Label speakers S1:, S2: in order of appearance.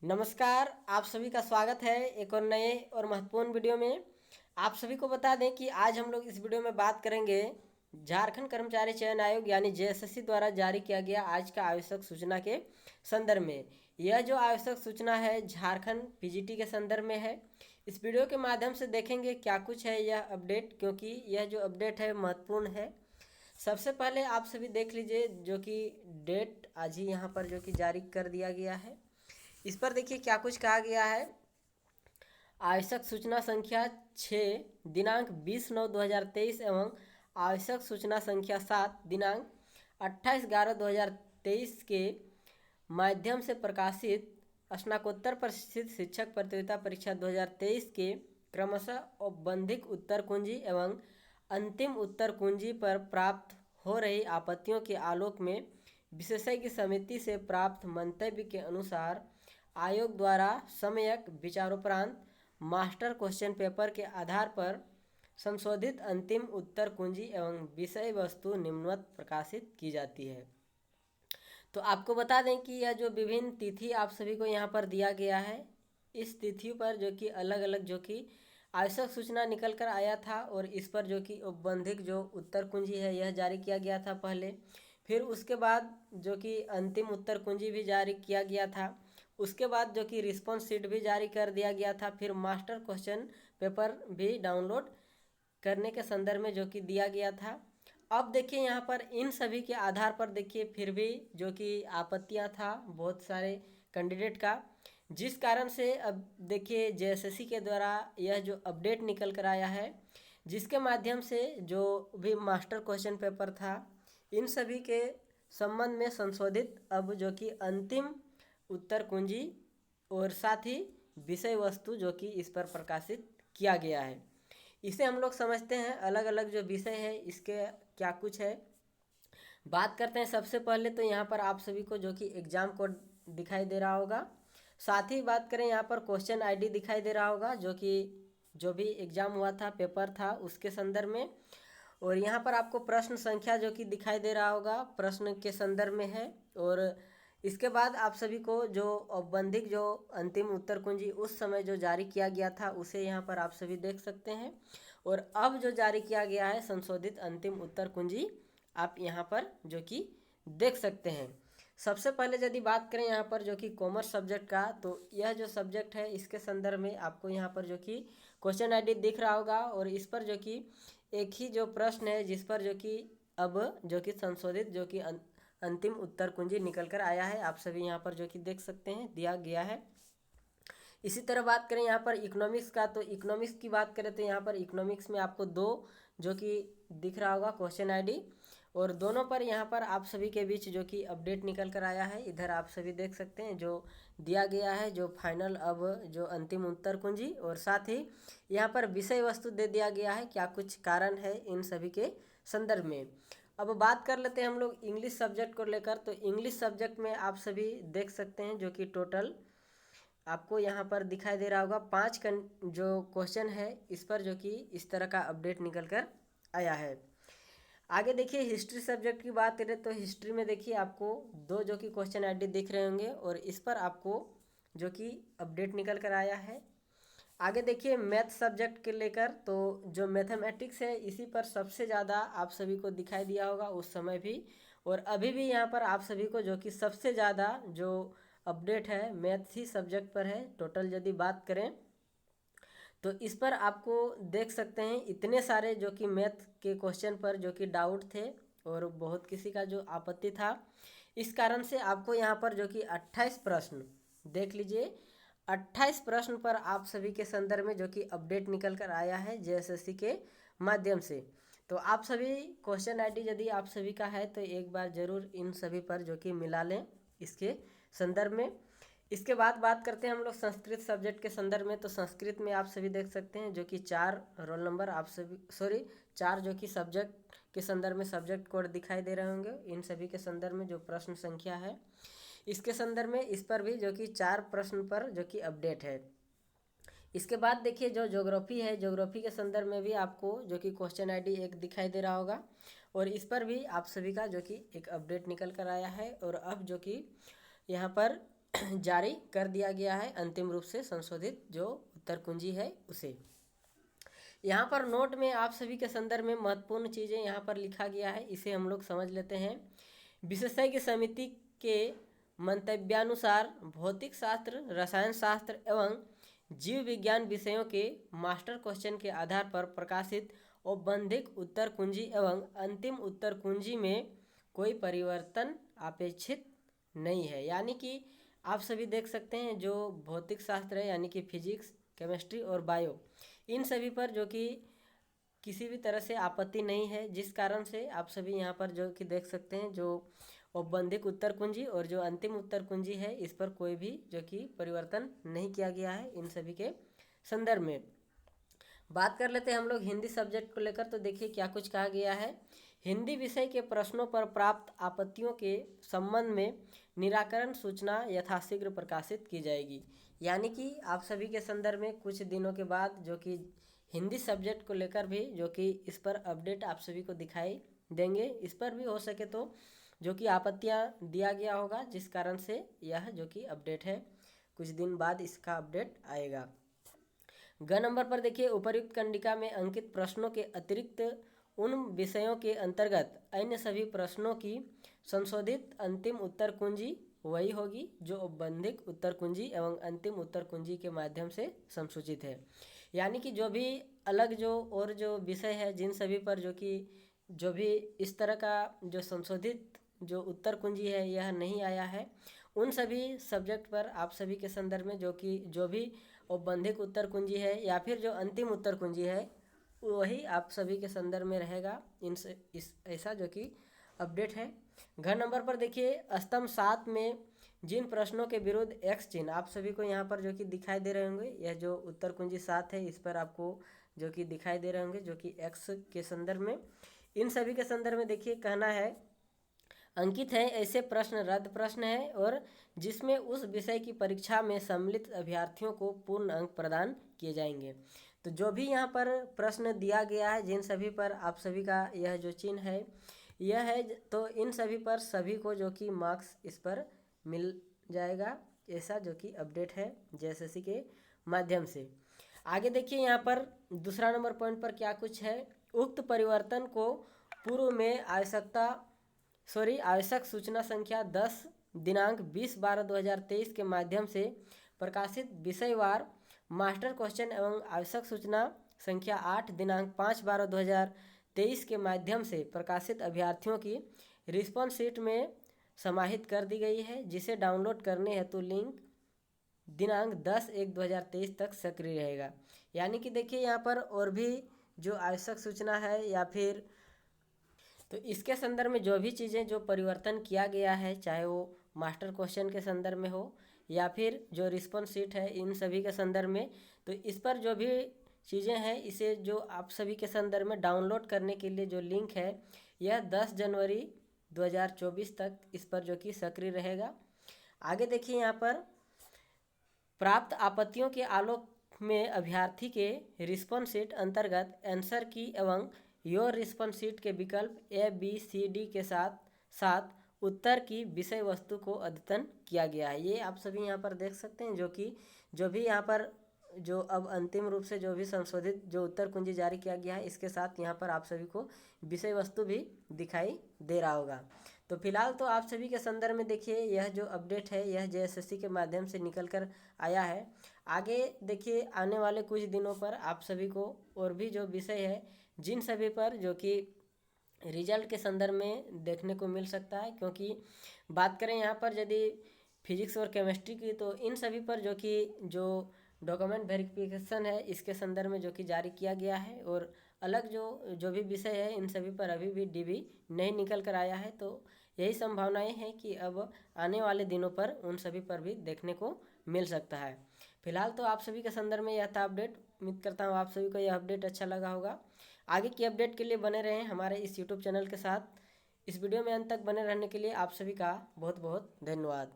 S1: नमस्कार, आप सभी का स्वागत है एक और नए और महत्वपूर्ण वीडियो में। आप सभी को बता दें कि आज हम लोग इस वीडियो में बात करेंगे झारखंड कर्मचारी चयन आयोग यानी जेएसएससी द्वारा जारी किया गया आज का आवश्यक सूचना के संदर्भ में। यह जो आवश्यक सूचना है झारखंड पीजीटी के संदर्भ में है। इस वीडियो के माध्यम से देखेंगे क्या कुछ है यह अपडेट, क्योंकि यह जो अपडेट है महत्वपूर्ण है। सबसे पहले आप सभी देख लीजिए जो कि डेट आज ही यहाँ पर जो कि जारी कर दिया गया है। इस पर देखिए क्या कुछ कहा गया है। आवश्यक सूचना संख्या 6 दिनांक 20/9/2023 एवं आवश्यक सूचना संख्या 7 दिनांक 28/11/2023 के माध्यम से प्रकाशित स्नातकोत्तर प्रशिक्षित शिक्षक प्रतियोगिता परीक्षा 2023 के क्रमशः औपबंधिक उत्तर कुंजी एवं अंतिम उत्तर कुंजी पर प्राप्त हो रही आपत्तियों के आलोक में विशेषज्ञ समिति से प्राप्त मंतव्य के अनुसार आयोग द्वारा सम्यक विचारोपरांत मास्टर क्वेश्चन पेपर के आधार पर संशोधित अंतिम उत्तर कुंजी एवं विषय वस्तु निम्नवत प्रकाशित की जाती है। तो आपको बता दें कि यह जो विभिन्न तिथि आप सभी को यहाँ पर दिया गया है, इस तिथि पर जो कि अलग अलग जो कि आवश्यक सूचना निकल कर आया था और इस पर जो कि औपबंधिक जो उत्तर कुंजी है यह जारी किया गया था पहले। फिर उसके बाद जो कि अंतिम उत्तर कुंजी भी जारी किया गया था। उसके बाद जो कि रिस्पॉन्स शीट भी जारी कर दिया गया था। फिर मास्टर क्वेश्चन पेपर भी डाउनलोड करने के संदर्भ में जो कि दिया गया था। अब देखिए यहाँ पर इन सभी के आधार पर देखिए फिर भी जो कि आपत्तियाँ था बहुत सारे कैंडिडेट का, जिस कारण से अब देखिए जेएसएससी के द्वारा यह जो अपडेट निकल कर आया है, जिसके माध्यम से जो भी मास्टर क्वेश्चन पेपर था इन सभी के संबंध में संशोधित अब जो कि अंतिम उत्तर कुंजी और साथ ही विषय वस्तु जो कि इस पर प्रकाशित किया गया है। इसे हम लोग समझते हैं अलग अलग जो विषय है इसके क्या कुछ है। बात करते हैं सबसे पहले तो यहाँ पर आप सभी को जो कि एग्ज़ाम कोड दिखाई दे रहा होगा। साथ ही बात करें यहाँ पर क्वेश्चन आईडी दिखाई दे रहा होगा जो कि जो भी एग्ज़ाम हुआ था पेपर था उसके संदर्भ में। और यहाँ पर आपको प्रश्न संख्या जो कि दिखाई दे रहा होगा प्रश्न के संदर्भ में है। और इसके बाद आप सभी को जो औपबंधिक जो अंतिम उत्तर कुंजी उस समय जो जारी किया गया था उसे यहाँ पर आप सभी देख सकते हैं। और अब जो जारी किया गया है संशोधित अंतिम उत्तर कुंजी आप यहाँ पर जो कि देख सकते हैं। सबसे पहले यदि बात करें यहाँ पर जो कि कॉमर्स सब्जेक्ट का, तो यह जो सब्जेक्ट है इसके संदर्भ में आपको यहाँ पर जो कि क्वेश्चन आईडी दिख रहा होगा। और इस पर जो कि एक ही जो प्रश्न है जिस पर जो कि अब जो कि संशोधित जो कि अंतिम उत्तर कुंजी निकल कर आया है, आप सभी यहाँ पर जो कि देख सकते हैं दिया गया है। इसी तरह बात करें यहाँ पर इकोनॉमिक्स का, तो इकोनॉमिक्स की बात करें तो यहाँ पर इकोनॉमिक्स में आपको दो जो कि दिख रहा होगा क्वेश्चन आईडी, और दोनों पर यहाँ पर आप सभी के बीच जो कि अपडेट निकल कर आया है। इधर आप सभी देख सकते हैं जो दिया गया है जो फाइनल अब जो अंतिम उत्तर कुंजी, और साथ ही यहाँ पर विषय वस्तु दे दिया गया है क्या कुछ कारण है इन सभी के संदर्भ में। अब बात कर लेते हैं हम लोग इंग्लिश सब्जेक्ट को लेकर। तो इंग्लिश सब्जेक्ट में आप सभी देख सकते हैं जो कि टोटल आपको यहाँ पर दिखाई दे रहा होगा 5 जो क्वेश्चन है इस पर जो कि इस तरह का अपडेट निकल कर आया है। आगे देखिए हिस्ट्री सब्जेक्ट की बात करें तो हिस्ट्री में देखिए आपको दो जो कि क्वेश्चन आईडी दिख रहे होंगे और इस पर आपको जो कि अपडेट निकल कर आया है। आगे देखिए मैथ सब्जेक्ट के लेकर, तो जो मैथमेटिक्स है इसी पर सबसे ज़्यादा आप सभी को दिखाई दिया होगा उस समय भी, और अभी भी यहाँ पर आप सभी को जो कि सबसे ज़्यादा जो अपडेट है मैथ ही सब्जेक्ट पर है। टोटल यदि बात करें तो इस पर आपको देख सकते हैं इतने सारे जो कि मैथ के क्वेश्चन पर जो कि डाउट थे और बहुत किसी का जो आपत्ति था, इस कारण से आपको यहाँ पर जो कि 28 प्रश्न देख लीजिए 28 प्रश्न पर आप सभी के संदर्भ में जो कि अपडेट निकल कर आया है जेएसएससी के माध्यम से। तो आप सभी क्वेश्चन आईडी यदि आप सभी का है तो एक बार ज़रूर इन सभी पर जो कि मिला लें इसके संदर्भ में। इसके बाद बात करते हैं हम लोग संस्कृत सब्जेक्ट के संदर्भ में। तो संस्कृत में आप सभी देख सकते हैं जो कि 4 रोल नंबर आप सभी 4 जो कि सब्जेक्ट के संदर्भ में सब्जेक्ट कोड दिखाई दे रहे होंगे। इन सभी के संदर्भ में जो प्रश्न संख्या है इसके संदर्भ में इस पर भी जो कि 4 प्रश्न पर जो कि अपडेट है। इसके बाद देखिए जो ज्योग्राफी है, ज्योग्राफी के संदर्भ में भी आपको जो कि क्वेश्चन आईडी एक दिखाई दे रहा होगा और इस पर भी आप सभी का जो कि एक अपडेट निकल कर आया है। और अब जो कि यहाँ पर जारी कर दिया गया है, अंतिम रूप से संशोधित जो उत्तर कुंजी है उसे। यहाँ पर नोट में आप सभी के संदर्भ में महत्वपूर्ण चीज़ें यहाँ पर लिखा गया है, इसे हम लोग समझ लेते हैं। विशेषज्ञ समिति के मंतव्यानुसार भौतिक शास्त्र, रसायन शास्त्र एवं जीव विज्ञान विषयों के मास्टर क्वेश्चन के आधार पर प्रकाशित औपबंधिक उत्तर कुंजी एवं अंतिम उत्तर कुंजी में कोई परिवर्तन अपेक्षित नहीं है। यानी कि आप सभी देख सकते हैं जो भौतिक शास्त्र है यानी कि फिजिक्स, केमिस्ट्री और बायो, इन सभी पर जो कि किसी भी तरह से आपत्ति नहीं है, जिस कारण से आप सभी यहाँ पर जो कि देख सकते हैं जो औपबंधिक उत्तर कुंजी और जो अंतिम उत्तर कुंजी है इस पर कोई भी जो कि परिवर्तन नहीं किया गया है इन सभी के संदर्भ में। बात कर लेते हैं हम लोग हिंदी सब्जेक्ट को लेकर, तो देखिए क्या कुछ कहा गया है। हिंदी विषय के प्रश्नों पर प्राप्त आपत्तियों के संबंध में निराकरण सूचना यथाशीघ्र प्रकाशित की जाएगी। यानी कि आप सभी के संदर्भ में कुछ दिनों के बाद जो कि हिंदी सब्जेक्ट को लेकर भी जो कि इस पर अपडेट आप सभी को दिखाई देंगे। इस पर भी हो सके तो जो कि आपत्तियां दिया गया होगा, जिस कारण से यह जो कि अपडेट है, कुछ दिन बाद इसका अपडेट आएगा। ग नंबर पर देखिए, उपर्युक्त कंडिका में अंकित प्रश्नों के अतिरिक्त उन विषयों के अंतर्गत अन्य सभी प्रश्नों की संशोधित अंतिम उत्तर कुंजी वही होगी जो औपबंधिक उत्तर कुंजी एवं अंतिम उत्तर कुंजी के माध्यम से संसूचित है। यानी कि जो भी अलग जो और जो विषय है जिन सभी पर जो कि जो भी इस तरह का जो संशोधित जो उत्तर कुंजी है यह नहीं आया है, उन सभी सब्जेक्ट पर आप सभी के संदर्भ में जो कि जो भी औपबंधिक उत्तर कुंजी है या फिर जो अंतिम उत्तर कुंजी है वही आप सभी के संदर्भ में रहेगा। इस ऐसा जो कि अपडेट है। घ नंबर पर देखिए, स्तंभ 7 में जिन प्रश्नों के विरुद्ध एक्स चिन्ह आप सभी को यहाँ पर जो कि दिखाई दे रहे होंगे, यह जो उत्तर कुंजी 7 है इस पर आपको जो कि दिखाई दे रहे होंगे जो कि एक्स के संदर्भ में, इन सभी के संदर्भ में देखिए कहना है अंकित है ऐसे प्रश्न रद्द प्रश्न है और जिसमें उस विषय की परीक्षा में सम्मिलित अभ्यर्थियों को पूर्ण अंक प्रदान किए जाएंगे। तो जो भी यहाँ पर प्रश्न दिया गया है जिन सभी पर आप सभी का यह जो चिन्ह है यह है, तो इन सभी पर सभी को जो कि मार्क्स इस पर मिल जाएगा, ऐसा जो कि अपडेट है जेएसएससी के माध्यम से। आगे देखिए यहाँ पर दूसरा नंबर पॉइंट पर क्या कुछ है। उक्त परिवर्तन को पूर्व में आवश्यक सूचना संख्या 10 दिनांक 20/12/2023 के माध्यम से प्रकाशित विषयवार मास्टर क्वेश्चन एवं आवश्यक सूचना संख्या 8 दिनांक 5/12/2023 के माध्यम से प्रकाशित अभ्यर्थियों की रिस्पॉन्स शीट में समाहित कर दी गई है, जिसे डाउनलोड करने हेतु लिंक दिनांक 10/1/2023 तक सक्रिय रहेगा। यानी कि देखिए यहाँ पर और भी जो आवश्यक सूचना है या फिर तो इसके संदर्भ में जो भी चीज़ें जो परिवर्तन किया गया है, चाहे वो मास्टर क्वेश्चन के संदर्भ में हो या फिर जो रिस्पॉन्स शीट है इन सभी के संदर्भ में, तो इस पर जो भी चीज़ें हैं इसे जो आप सभी के संदर्भ में डाउनलोड करने के लिए जो लिंक है यह 10 जनवरी 2024 तक इस पर जो कि सक्रिय रहेगा। आगे देखिए यहाँ पर प्राप्त आपत्तियों के आलोक में अभ्यर्थी के रिस्पॉन्स शीट अंतर्गत आंसर की एवं योर रिस्पॉन्स शीट के विकल्प ABCD के साथ उत्तर की विषय वस्तु को अद्यतन किया गया है। ये आप सभी यहाँ पर देख सकते हैं जो कि जो भी यहाँ पर जो अब अंतिम रूप से जो भी संशोधित जो उत्तर कुंजी जारी किया गया है इसके साथ यहाँ पर आप सभी को विषय वस्तु भी दिखाई दे रहा होगा। तो फिलहाल तो आप सभी के संदर्भ में देखिए यह जो अपडेट है यह जेएसएससी के माध्यम से निकल कर आया है। आगे देखिए आने वाले कुछ दिनों पर आप सभी को और भी जो विषय है जिन सभी पर जो कि रिजल्ट के संदर्भ में देखने को मिल सकता है, क्योंकि बात करें यहाँ पर यदि फिजिक्स और केमिस्ट्री की तो इन सभी पर जो कि जो डॉक्यूमेंट वेरिफिकेशन है इसके संदर्भ में जो कि जारी किया गया है और अलग जो भी विषय है इन सभी पर अभी भी डीबी नहीं निकल कर आया है। तो यही संभावनाएं हैं कि अब आने वाले दिनों पर उन सभी पर भी देखने को मिल सकता है। फिलहाल तो आप सभी के संदर्भ में यह था अपडेट। उम्मीद करता हूँ आप सभी को यह अपडेट अच्छा लगा होगा। आगे की अपडेट के लिए बने रहें हमारे इस यूट्यूब चैनल के साथ। इस वीडियो में अंत तक बने रहने के लिए आप सभी का बहुत बहुत धन्यवाद।